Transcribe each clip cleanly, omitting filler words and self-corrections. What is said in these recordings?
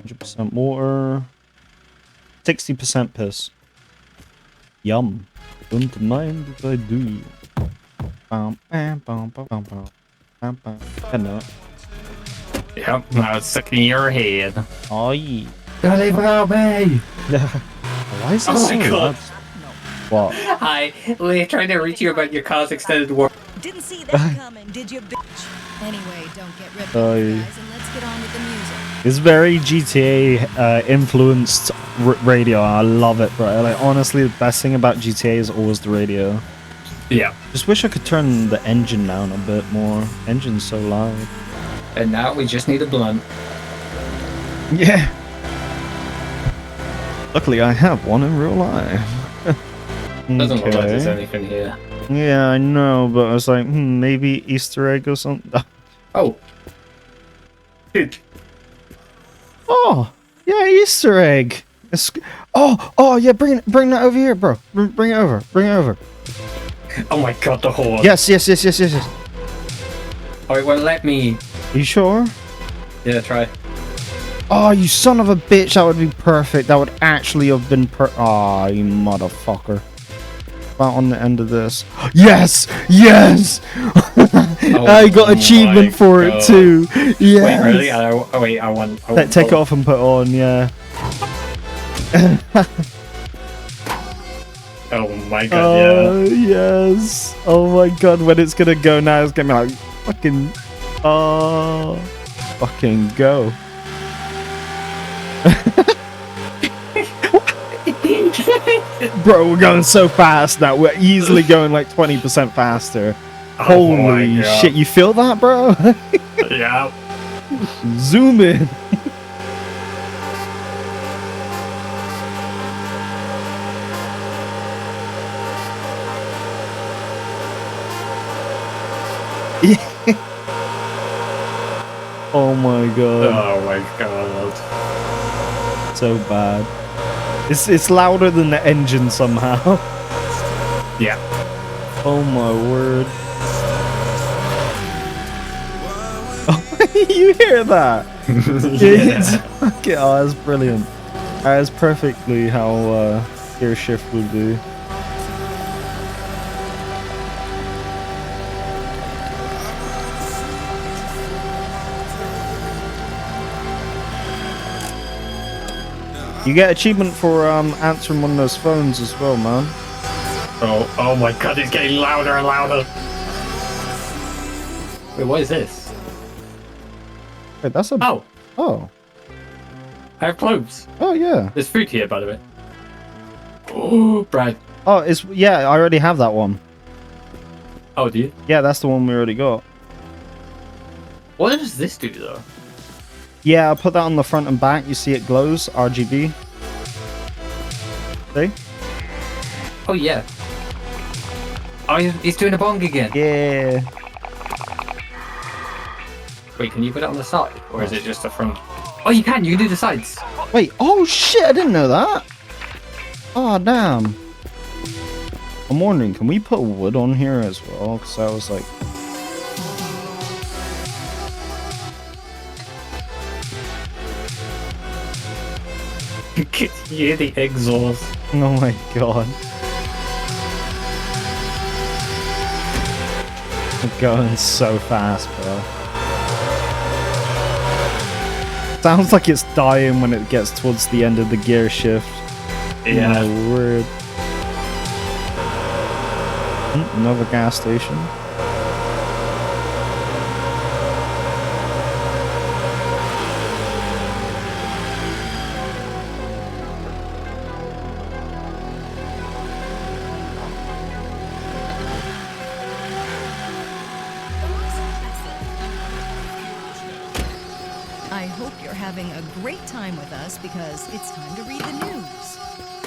100% water. 60% piss. Yum. Don't mind if I do. I know. Yep, now it's stuck in your head. Oh yeah. Don't leave without me! Why is this Oh my so God. loud? What? Hi, we're trying to reach you about your car's extended warranty. Didn't see that coming, did you, bitch? Anyway, don't get ripped Oh, off, yeah. guys, and let's get on with the music. It's very GTA influenced radio. I love it, bro. Like honestly, the best thing about GTA is always the radio. Yeah. Just wish I could turn the engine down a bit more. Engine's so loud. And now we just need a blunt. Yeah. Luckily, I have one in real life. Doesn't look like there's anything here. Yeah, I know, but I was like, maybe Easter egg or something. Oh. Dude. Oh, yeah, Easter egg. Oh, yeah, bring that over here, bro. Bring it over. Oh my God, the horse. Yes. Alright, well, let me. Are you sure? Yeah, try. Oh, you son of a bitch, that would be perfect. That would actually have been oh, you motherfucker. About on the end of this. Yes! Oh, I got achievement for God. it too. Yes. Wait, really? I want. Take it off and put it on, yeah. Oh my God, yeah. Yes. Oh my God, when it's gonna go now, it's gonna be like, fucking go. Bro, we're going so fast now. We're easily going like 20% faster. Holy shit, you feel that, bro? Yeah. Zoom in. Oh my God. Oh my God. So bad. It's louder than the engine somehow. Yeah. Oh my word. Oh, you hear that? Yeah. Okay, oh, that's brilliant. That is perfectly how gear shift would do. You get achievement for answering one of those phones as well, man. Oh my God, it's getting louder and louder. Wait, what is this? Wait, that's a... Oh. I have clothes. Oh, yeah. There's food here, by the way. Oh, Brad. Oh, yeah, I already have that one. Oh, do you? Yeah, that's the one we already got. What does this do, though? Yeah, I put that on the front and back. You see it glows, RGB. See? Oh, yeah. Oh, he's doing a bong again. Yeah. Wait, can you put it on the side? Or is it just the front? Oh, you can do the sides. Wait, oh shit, I didn't know that. Oh, damn. I'm wondering, can we put wood on here as well? Because I was like... You hear the exhaust. Oh my God. We're going so fast, bro. Sounds like it's dying when it gets towards the end of the gear shift. Yeah. My word. Another gas station. I hope you're having a great time with us because it's time to read the news.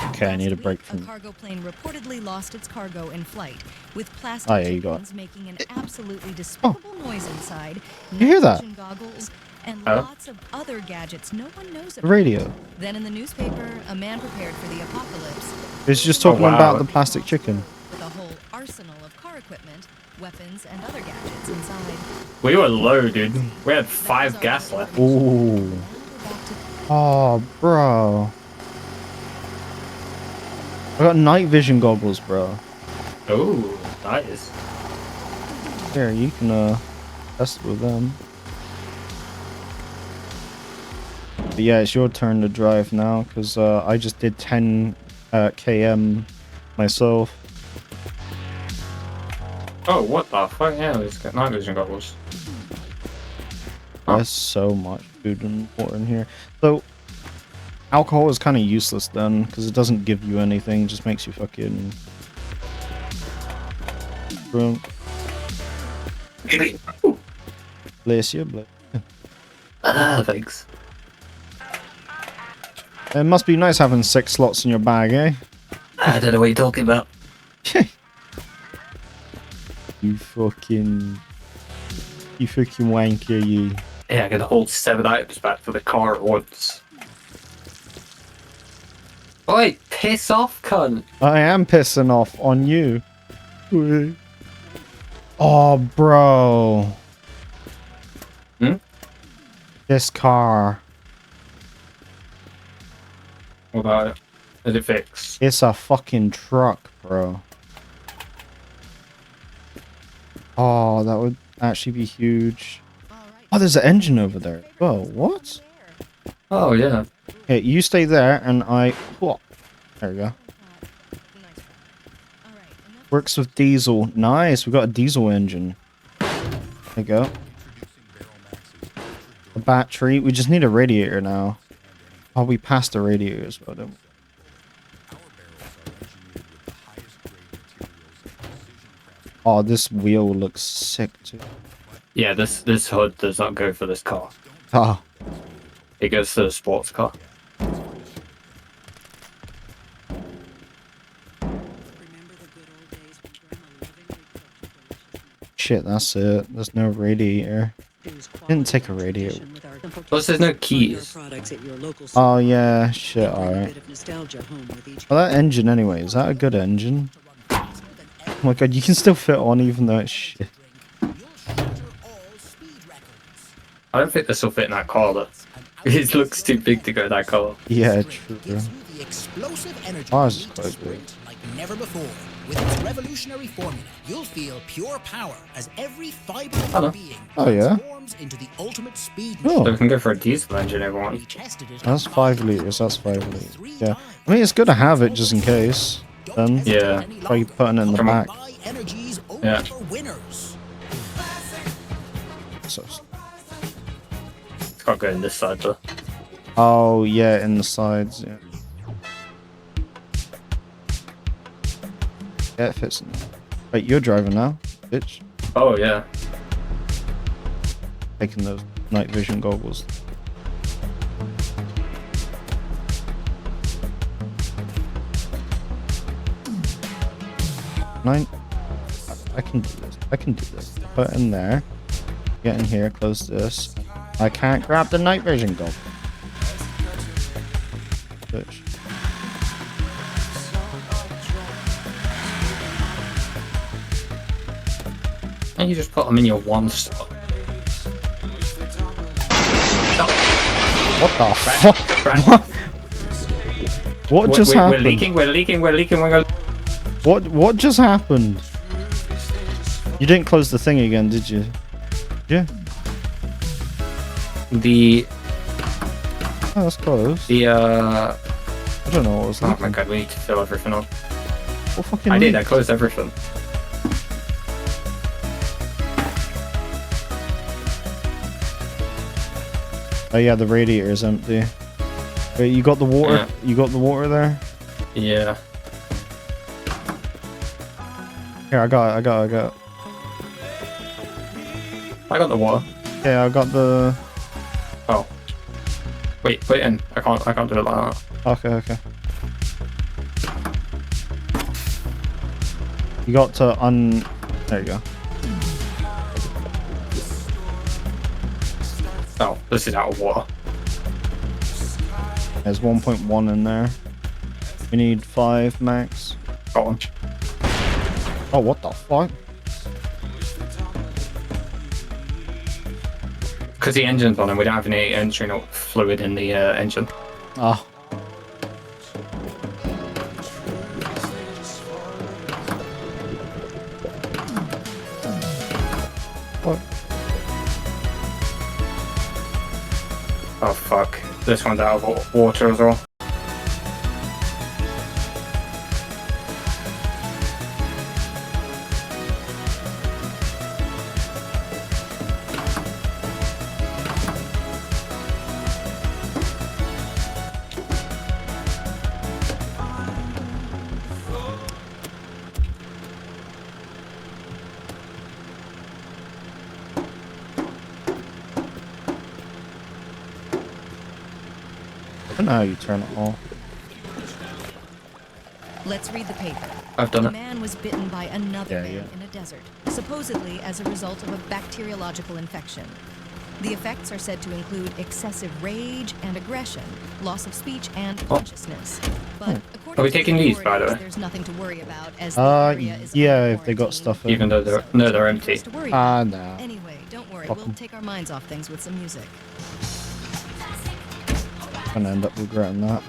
Okay, I need a break A from... cargo plane reportedly lost its cargo in flight, with plastic Oh, yeah, you got chickens making an absolutely despicable noise inside. You hear that? night vision goggles, and Oh. lots of other gadgets no one knows about. Radio. Then in the newspaper, a man prepared for the apocalypse It's just talking wow. about the plastic chicken. with a whole arsenal of car equipment, weapons, and other gadgets inside. We were low, dude. We had 5 gas left. Ooh. Now we're back to Oh, bro. I got night vision goggles, bro. Oh, nice. Here, you can test with them. But yeah, it's your turn to drive now, because I just did 10 km myself. Oh, what the fuck? Yeah, let's get night vision goggles. There's so much food and water in here. So, alcohol is kind of useless then, because it doesn't give you anything, it just makes you fucking drunk. Bless you, bless. Thanks. It must be nice having 6 slots in your bag, eh? I don't know what you're talking about. You fucking wanker, you. Yeah, I can hold 7 items back for the car at once. Oi, piss off, cunt! I am pissing off on you. Oh, bro. Hmm? This car. What about it? Is it fixed? It's a fucking truck, bro. Oh, that would actually be huge. Oh, there's an engine over there. Whoa, what? Oh, yeah. Okay, you stay there and I... Whoa. There we go. Works with diesel. Nice, we got a diesel engine. There you go. A battery. We just need a radiator now. Oh, we passed the radiators, but oh, this wheel looks sick too. Yeah, this hood does not go for this car. Ah, It goes to the sports car. shit, that's it. There's no radiator. Didn't take a radiator. Plus, there's no keys. Oh yeah, shit, alright. Well, that engine anyway, is that a good engine? Oh my god, you can still fit on even though it's shit. I don't think this will fit in that car, though. It looks too big to go in that car. Yeah, true. Ours is quite big. Like never before. With its revolutionary formula, you'll feel pure power as every fiber of your being transforms into the ultimate speed. So we can go for a diesel engine, everyone. That's 5 liters, that's 5 liters. Yeah. I mean, it's good to have it just in case. Then, Yeah. by you putting it in the back. Yeah. So, It's got to go in this side, though. oh, yeah, in the sides, yeah. Yeah, it fits in there. Wait, you're driving now, bitch. Oh, yeah. Taking those night vision goggles. Nine. I can do this. I can do this. Put in there. Get in here. Close this. I can't grab the night vision goggle. Bitch. And you just put them in your one slot. What the fuck? Right. What just happened? We're leaking, we're leaking, we're leaking, we're going. What just happened? You didn't close the thing again, did you? Yeah. Oh, that's close. I don't know what was Oh leaking. my god, we need to fill everything up. What fucking I did, I leaked? closed everything. Oh yeah, the radiator is empty. Wait, you got the water? Yeah. You got the water there? Yeah. Here, I got it. I got the water. Yeah, I got the... Oh. Wait, put it in. I can't do it like that. Okay. You got to There you go. Oh, this is out of water. There's 1.1 in there. We need 5 max. Got one. Oh, what the fuck? because the engine's on and we don't have any engine fluid in the engine. Oh. What? Oh fuck. This one's out of water as well. I don't know how you turn it off. Let's read the paper. I've done A it. man was bitten by another man Yeah. in a desert, supposedly as a result of a bacteriological infection. The effects are said to include excessive rage and aggression, loss of speech and consciousness. But according Are we to taking these, by the authorities, way? there's nothing to worry about as the area is Yeah, under if they got quarantine. stuff in. Even though they're no, they're empty. To worry about. No. Anyway, don't worry. Fuck We'll 'em. take our minds off things with some music. Gonna end up regretting that.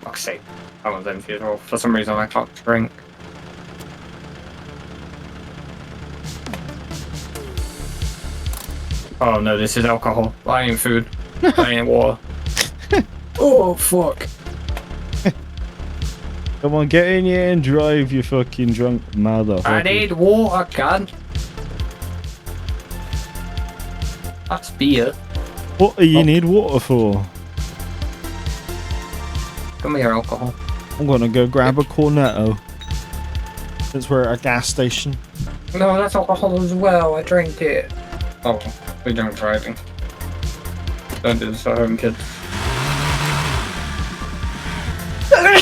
Fuck's sake. That one's empty as well. For some reason I can't drink. Oh no, this is alcohol. That ain't food. That ain't water. Oh fuck. Come on, get in here and drive, you fucking drunk motherfucker. I need water, cunt. That's beer. What do you need water for? Come here, alcohol. I'm gonna go grab a cornetto. Since we're at a gas station. No, that's alcohol as well. I drink it. Oh, we don't driving. Don't do this at home, kids.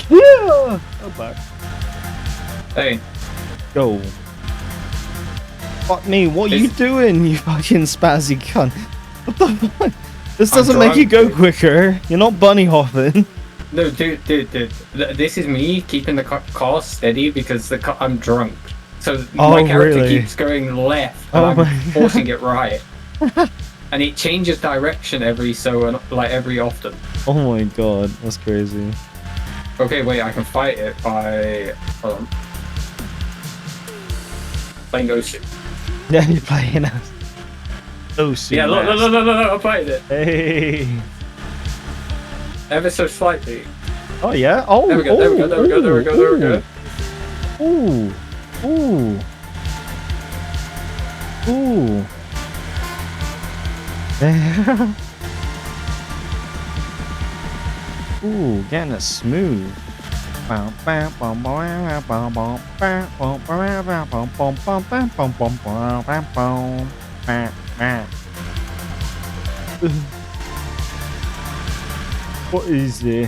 Go back. Hey, Go. Fuck me, what are you doing, you fucking spazzy cunt? What the fuck? This doesn't make you go quicker. You're not bunny hopping. no, dude. This is me keeping the car steady because I'm drunk. So my character really? keeps going left, and Oh I'm my forcing it right. And it changes direction every often. Oh my god, that's crazy. Okay, wait, I can fight it by hold on. Playing Ghost. Yeah, you're playing us. Oh, Yeah, look, I'm fighting it. Hey. Ever so slightly. Oh yeah. Oh. There we go, there we go, there we go, there we go, there we go. Ooh. Ooh. Ooh. Ooh, getting it smooth. What is it?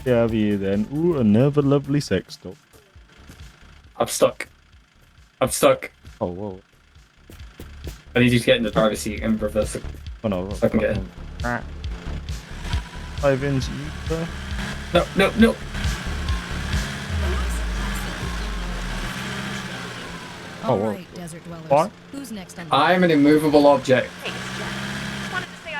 Have you then? Ooh, another lovely sex doll. I'm stuck. I'm stuck. Oh, whoa. I need you to get in the driver's seat and reverse it. Oh no. I can get in. Dive into you, sir. No, no, no. All whoa. right, desert dwellers. What? Who's next on the I'm an immovable object.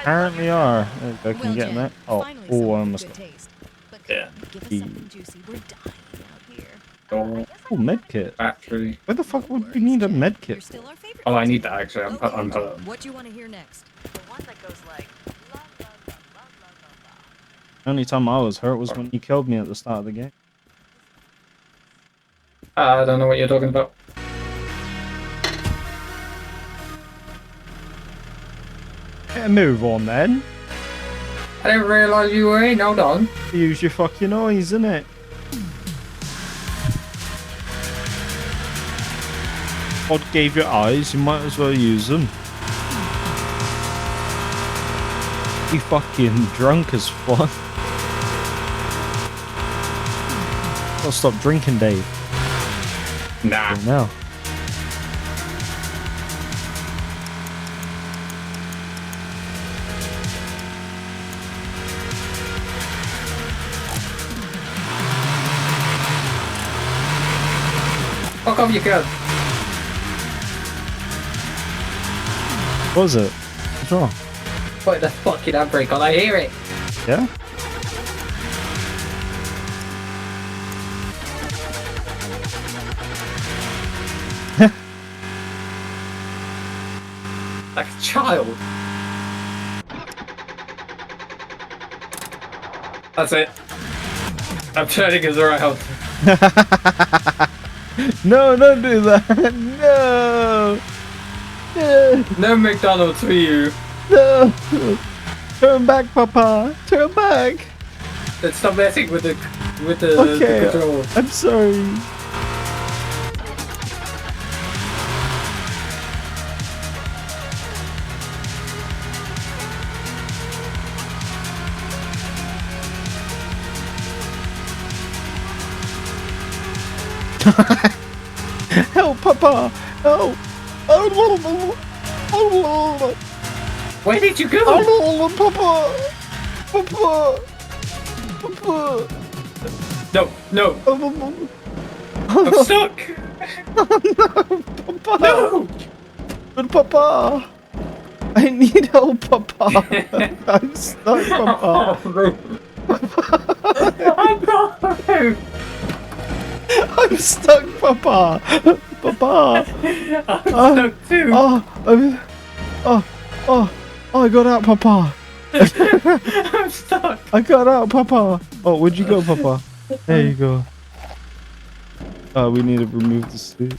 Apparently are. I Well, can get Jen, that. Oh, finally oh, someone I with must. good taste. But Yeah. give us something juicy. We're dying out here. Oh, Oh, medkit. actually. Where the fuck would we need a You're medkit? still our favorite. Oh, I need that actually. I'm Okay, hurt. what do you want to hear next? The one that goes like la la la la la la la. The only time I was hurt was when you killed me at the start of the game. I don't know what you're talking about. Get a move on then. I didn't realise you were in. Hold on. Use your fucking eyes, innit? God gave you eyes, you might as well use them. You fucking drunk as fuck. Gotta stop drinking, Dave. Nah. Now. Fuck off, you can. What was it? What's wrong? Put the fucking handbrake on, I hear it. Yeah? Like a child. That's it. I'm turning us around. No, don't do that. No. No. No McDonald's for you. No. Turn back, Papa. Turn back. Let's stop messing with the Okay. control. I'm sorry. Help, Papa! Help! Where did you go? Papa! Papa! Papa! No, no. I'm stuck. Papa! No. But Papa! I need help, Papa! I'm stuck, Papa! I'm going. I'm stuck, Papa! Papa! I'm stuck too. I got out, Papa! I'm stuck. I got out, Papa! Oh, where'd you go, Papa? There you go. Oh, we need to remove the sleep.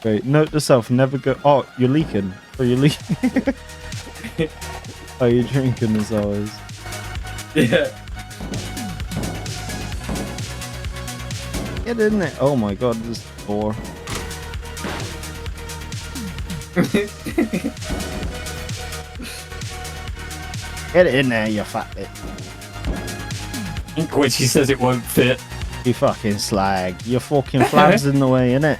Wait, note to self, never go. Oh, you're leaking. Oh, you're leaking. Oh, you're drinking as always. Yeah. Get in there. Oh my god, this door. Get in there, you fat bit. When she says it won't fit. You fucking slag. Your fucking flag's in the way, innit?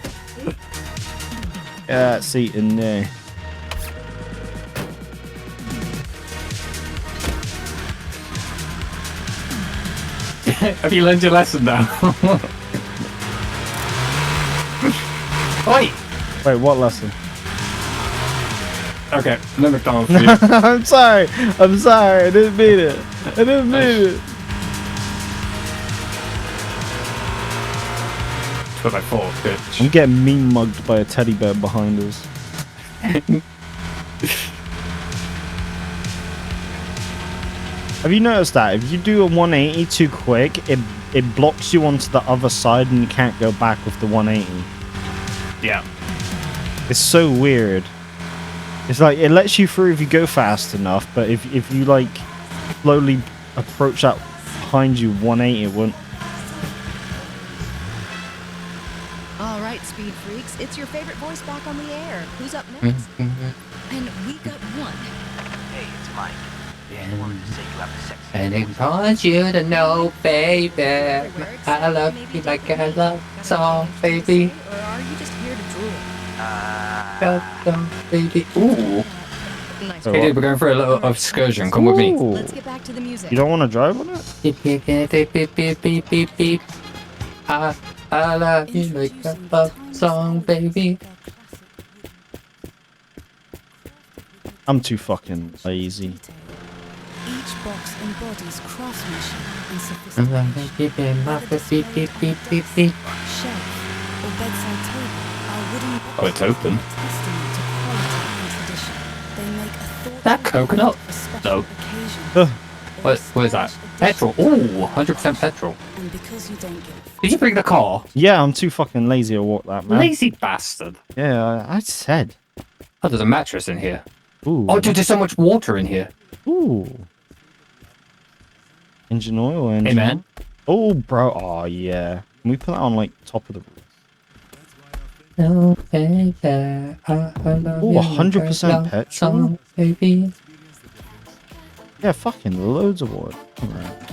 Yeah, that seat in there. Have you learned your lesson now? Oi! Wait, what lesson? Okay, no McDonald's for you. I'm sorry. I'm sorry. I didn't mean it. I didn't mean it. That's what I thought, bitch. I'm getting mean mugged by a teddy bear behind us. Have you noticed that if you do a 180 too quick, it blocks you onto the other side and you can't go back with the 180? Yeah. It's so weird. It's like it lets you through if you go fast enough, but if you like slowly approach that behind you 180, it won't. All right, speed freaks, it's your favorite voice back on the air. Who's up next? And we got one. Hey, it's Mike. I wanted to say you have a sexy And it wants you to know, baby, I love you like I love song, baby. Or are you just here to drool? Welcome, baby. Ooh. Nice. Hey, dude, we're going for a little excursion. Come with me. Ooh. Let's get back to the music. You don't want to drive on it? Beep, beep, beep, beep, beep, beep, beep, beep, beep. I love you like a love song, baby. I'm too fucking lazy. Each box embodies craftsmanship and I'm gonna sophistication. keep it my beep, beep, beep, beep, beep. Shelf or bedside table are wooden boxes Oh, it's open. testament to quality and tradition. They make a thoughtful That coconut? for special No. occasions. Ugh. What is that? Petrol. Ooh, 100% petrol. And because you don't give Did you bring the car? Yeah, I'm too fucking lazy to walk that, man. Lazy bastard. Yeah, I said. Oh, there's a mattress in here. Ooh. Oh, dude, there's so much water in here. Ooh. Engine oil, engine. Hey, man. Oh, bro. Oh, yeah. Can we put that on, like, top of the roof? No, baby. Ooh, 100% petrol? Baby. Yeah, fucking loads of water. Alright.